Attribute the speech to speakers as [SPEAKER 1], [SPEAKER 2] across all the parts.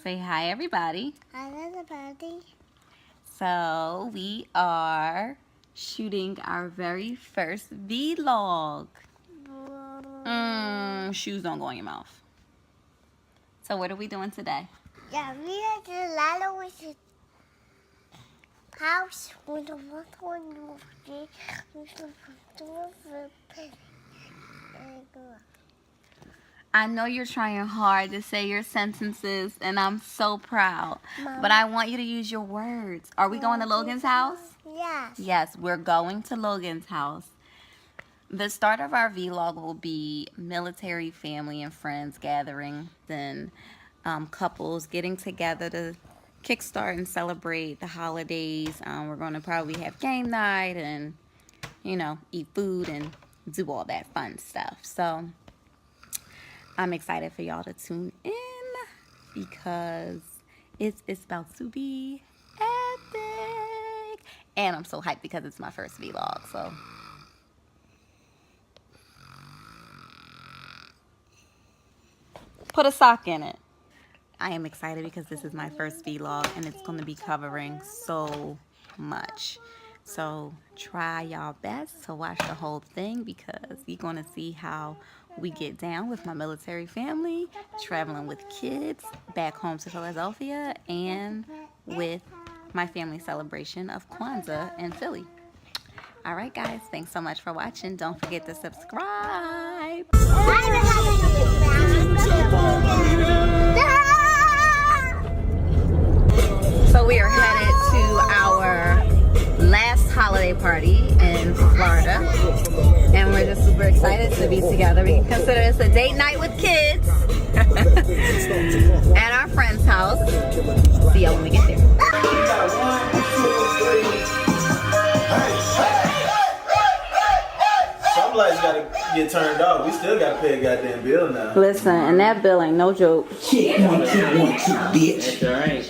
[SPEAKER 1] Say hi, everybody.
[SPEAKER 2] Hi, everybody.
[SPEAKER 1] So we are shooting our very first vlog. Shoes don't go in your mouth. So what are we doing today?
[SPEAKER 2] Yeah, we are the ladder with the house with the water
[SPEAKER 1] I know you're trying hard to say your sentences, and I'm so proud.
[SPEAKER 2] Mom.
[SPEAKER 1] But I want you to use your words. Are we going to Logan's house?
[SPEAKER 2] Yes.
[SPEAKER 1] Yes, we're going to Logan's house. The start of our vlog will be military family and friends gathering, then couples getting together to kickstart and celebrate the holidays. We're going to probably have game night and, you know, eat food and do all that fun stuff. So I'm excited for y'all to tune in because it's about to be epic. And I'm so hyped because it's my first vlog, so. Put a sock in it. I am excited because this is my first vlog and it's going to be covering so much. So try y'all best to watch the whole thing because you're going to see how we get down with my military family, traveling with kids back home to Philadelphia, and with my family celebration of Kwanzaa in Philly. All right, guys, thanks so much for watching. Don't forget to subscribe. So we are headed to our last holiday party in Florida, and we're just super excited to be together. We can consider this a date night with kids at our friend's house. See y'all when we get there.
[SPEAKER 3] Some lights gotta get turned off. We still gotta pay a goddamn bill now.
[SPEAKER 1] Listen, and that bill ain't no joke.
[SPEAKER 4] Check 1 2 1 2, bitch.
[SPEAKER 3] That's alright.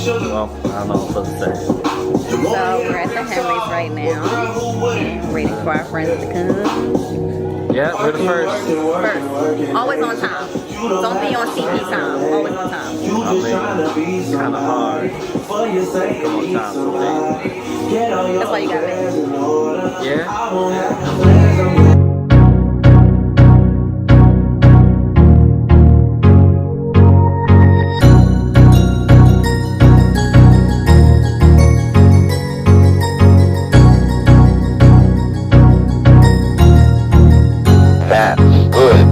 [SPEAKER 4] Well, I don't know what to say.
[SPEAKER 1] So we're at the Henry's right now, waiting for our friends to come.
[SPEAKER 4] Yeah, we're the first.
[SPEAKER 1] First, always on time. Don't be on CP time. Always on time.
[SPEAKER 4] I mean, it's kind of hard. Come on time someday.
[SPEAKER 1] That's why you got me.
[SPEAKER 4] Yeah?
[SPEAKER 5] That's good.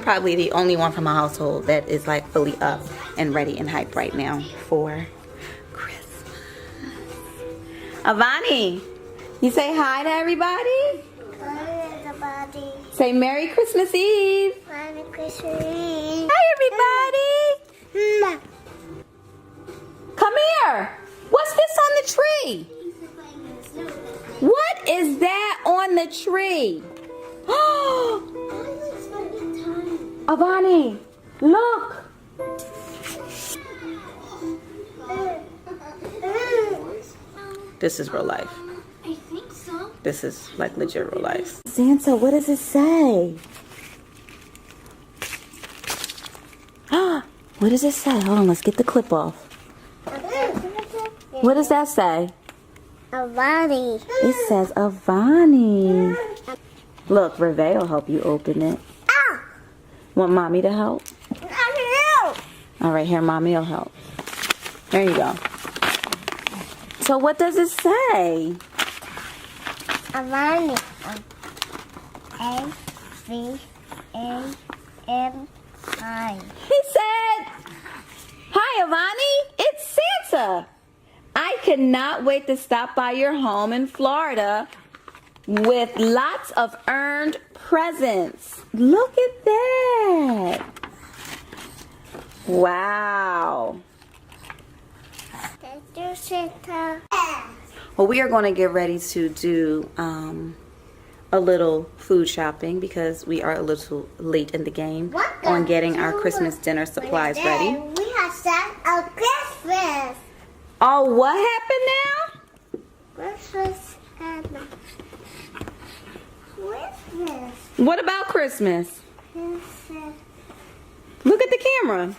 [SPEAKER 1] Probably the only one from my household that is like fully up and ready and hyped right now for Christmas. Avani, you say hi to everybody?
[SPEAKER 2] Hi, everybody.
[SPEAKER 1] Say Merry Christmas Eve.
[SPEAKER 2] Merry Christmas Eve.
[SPEAKER 1] Hi, everybody. Come here. What's this on the tree? What is that on the tree? Avani, look. This is real life.
[SPEAKER 2] I think so.
[SPEAKER 1] This is like legit real life. Santa, what does it say? What does it say? Hold on, let's get the clip off. What does that say?
[SPEAKER 2] Avani.
[SPEAKER 1] It says Avani. Look, Reve will help you open it. Want mommy to help?
[SPEAKER 2] I
[SPEAKER 1] All right, here, Mommy will help. There you go. So what does it say?
[SPEAKER 2] Avani. A-V-A-M-I.
[SPEAKER 1] He said, "Hi, Avani. It's Santa. I cannot wait to stop by your home in Florida with lots of earned presents." Look at that. Wow.
[SPEAKER 2] Thank you, Santa.
[SPEAKER 1] Well, we are going to get ready to do a little food shopping because we are a little late in the game on getting our Christmas dinner supplies ready.
[SPEAKER 2] We have set a Christmas.
[SPEAKER 1] Oh, what happened now?
[SPEAKER 2] Christmas and Christmas.
[SPEAKER 1] What about Christmas?
[SPEAKER 2] Christmas.
[SPEAKER 1] Look at the camera.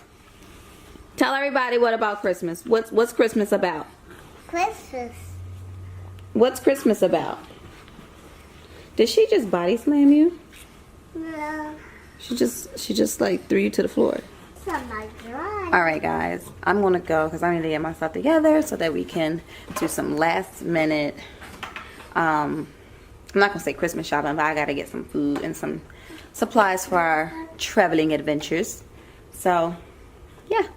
[SPEAKER 1] Tell everybody what about Christmas. What's Christmas about?
[SPEAKER 2] Christmas.
[SPEAKER 1] What's Christmas about? Did she just body slam you?
[SPEAKER 2] No.
[SPEAKER 1] She just like threw you to the floor.
[SPEAKER 2] Oh my God.
[SPEAKER 1] All right, guys. I'm gonna go because I need to get myself together so that we can do some last minute. I'm not gonna say Christmas shopping, but I gotta get some food and some supplies for our traveling adventures. So, yeah,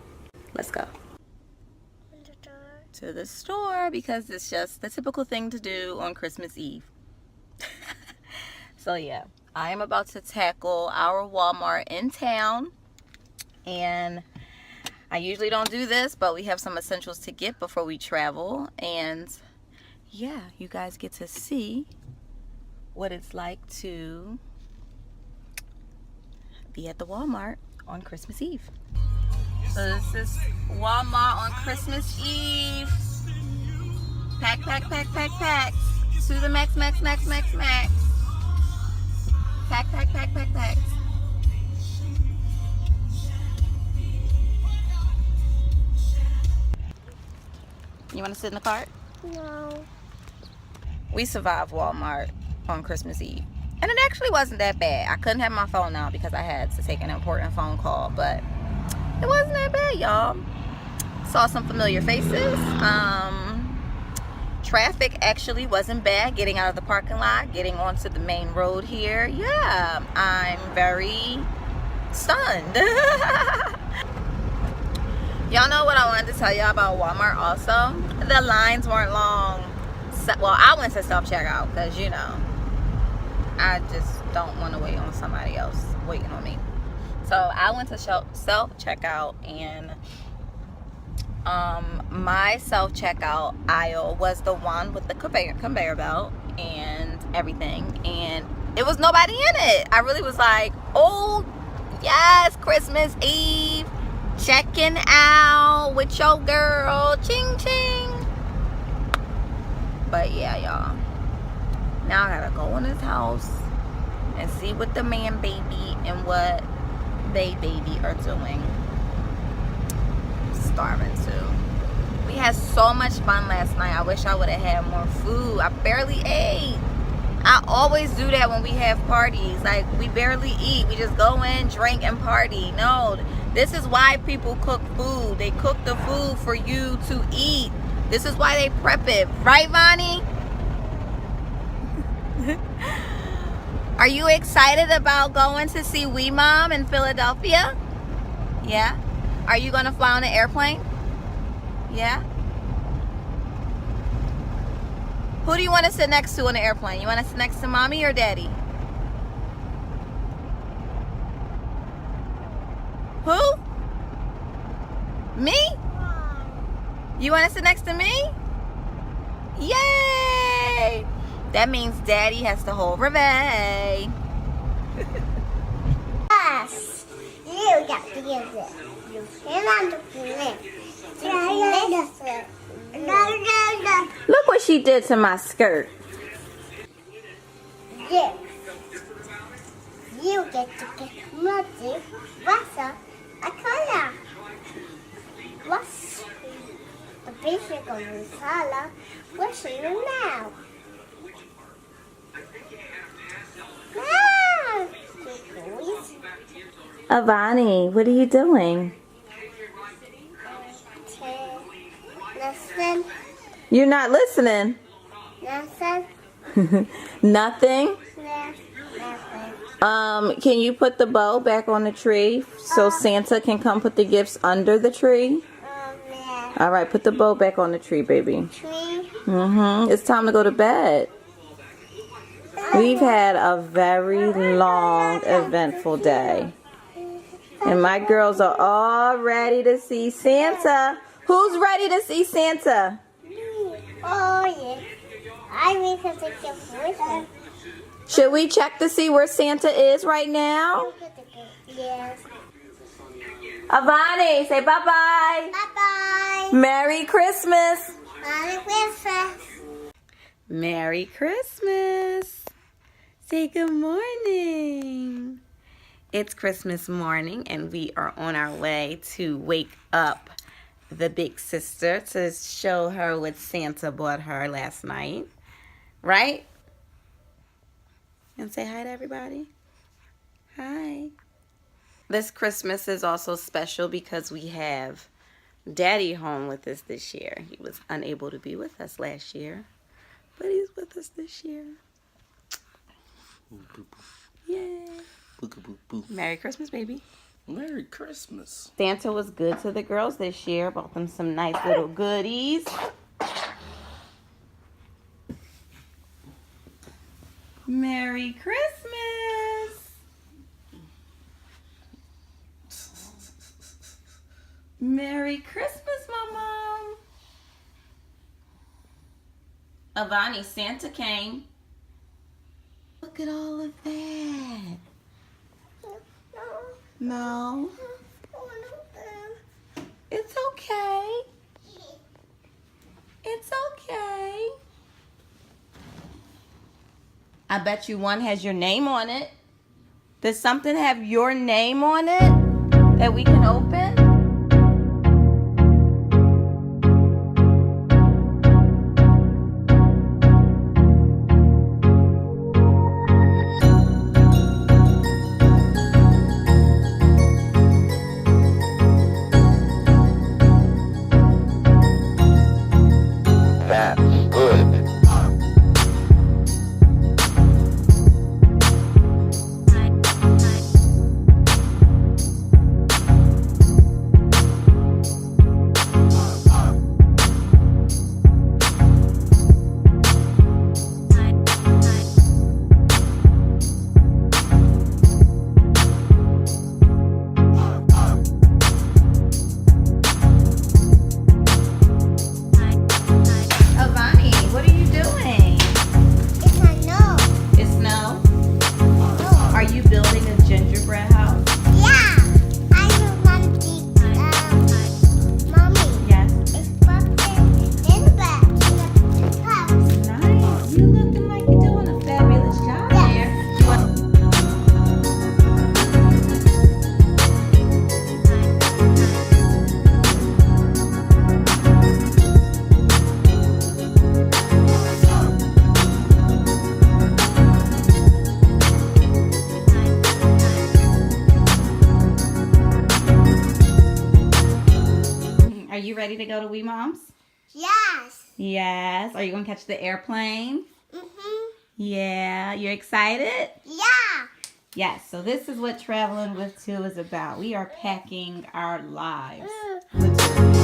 [SPEAKER 1] let's go to the store because it's just the typical thing to do on Christmas Eve. So yeah, I am about to tackle our Walmart in town, and I usually don't do this, but we have some essentials to get before we travel, and yeah, you guys get to see what it's like to be at the Walmart on Christmas Eve. So this is Walmart on Christmas Eve. Pack, pack, pack, pack, pack. To the max, max, max, max, max. Pack, pack, pack, pack, pack. You want to sit in the cart?
[SPEAKER 2] No.
[SPEAKER 1] We survived Walmart on Christmas Eve. And it actually wasn't that bad. I couldn't have my phone out because I had to take an important phone call, but it wasn't that bad, y'all. Saw some familiar faces. Traffic actually wasn't bad getting out of the parking lot, getting onto the main road here. Yeah, I'm very stunned. Y'all know what I wanted to tell y'all about Walmart also? The lines weren't long. Well, I went to self-checkout because, you know, I just don't want to wait on somebody else waiting on me. So I went to self-checkout, and my self-checkout aisle was the one with the conveyor belt and everything, and it was nobody in it. I really was like, oh yes, Christmas Eve, checking out with your girl, ching ching. But yeah, y'all, now I gotta go in his house and see what the man baby and what they baby are doing. Starving too. We had so much fun last night. I wish I would have had more food. I barely ate. I always do that when we have parties. Like, we barely eat. We just go in, drink, and party. No, this is why people cook food. They cook the food for you to eat. This is why they prep it. Right, Vonnie? Are you excited about going to see Wee Mom in Philadelphia? Yeah? Are you going to fly on an airplane? Yeah? Who do you want to sit next to on the airplane? You want to sit next to Mommy or Daddy? Who? Me? You want to sit next to me? Yay! That means Daddy has to hold Reve.
[SPEAKER 2] Yes. You got to use it. You cannot do it.
[SPEAKER 1] Look what she did to my skirt.
[SPEAKER 2] Yeah. You get to get muddy, water, a color. What's the basic of the color? What's it now?
[SPEAKER 1] Avani, what are you doing?
[SPEAKER 2] Nothing.
[SPEAKER 1] You're not listening.
[SPEAKER 2] Nothing.
[SPEAKER 1] Nothing.
[SPEAKER 2] Nothing.
[SPEAKER 1] Can you put the bow back on the tree so Santa can come put the gifts under the tree?
[SPEAKER 2] Yeah.
[SPEAKER 1] All right, put the bow back on the tree, baby.
[SPEAKER 2] Tree.
[SPEAKER 1] It's time to go to bed. We've had a very long, eventful day. And my girls are all ready to see Santa. Who's ready to see Santa?
[SPEAKER 2] Oh, yeah. I make a gift with him.
[SPEAKER 1] Should we check to see where Santa is right now?
[SPEAKER 2] Yes.
[SPEAKER 1] Avani, say bye-bye.
[SPEAKER 2] Bye-bye.
[SPEAKER 1] Merry Christmas.
[SPEAKER 2] Merry Christmas.
[SPEAKER 1] Merry Christmas. Say good morning. It's Christmas morning and we are on our way to wake up the big sister to show her what Santa bought her last night. Right? And say hi to everybody. Hi. This Christmas is also special because we have Daddy home with us this year. He was unable to be with us last year, but he's with us this year. Yay. Merry Christmas, baby.
[SPEAKER 3] Merry Christmas.
[SPEAKER 1] Santa was good to the girls this year. Bought them some nice little goodies. Merry Christmas. Merry Christmas, Mama. Avani, Santa came. Look at all of that. No. It's okay. It's okay. I bet you one has your name on it. Does something have your name on it that we can open?
[SPEAKER 4] That's good.
[SPEAKER 1] Avani, what are you doing?
[SPEAKER 2] It's a no.
[SPEAKER 1] It's snow?
[SPEAKER 2] No.
[SPEAKER 1] Are you building a gingerbread house?
[SPEAKER 2] Yeah. I want the, mommy.
[SPEAKER 1] Yes.
[SPEAKER 2] It's pumpkin in the back. In the house.
[SPEAKER 1] Nice. You looking like you're doing a fabulous job there. You want- Are you ready to go to Wee Mom's?
[SPEAKER 2] Yes.
[SPEAKER 1] Yes. Are you going to catch the airplane?
[SPEAKER 2] Mm-hmm.
[SPEAKER 1] Yeah. You excited?
[SPEAKER 2] Yeah.
[SPEAKER 1] Yes. So this is what traveling with two is about. We are packing our lives with two.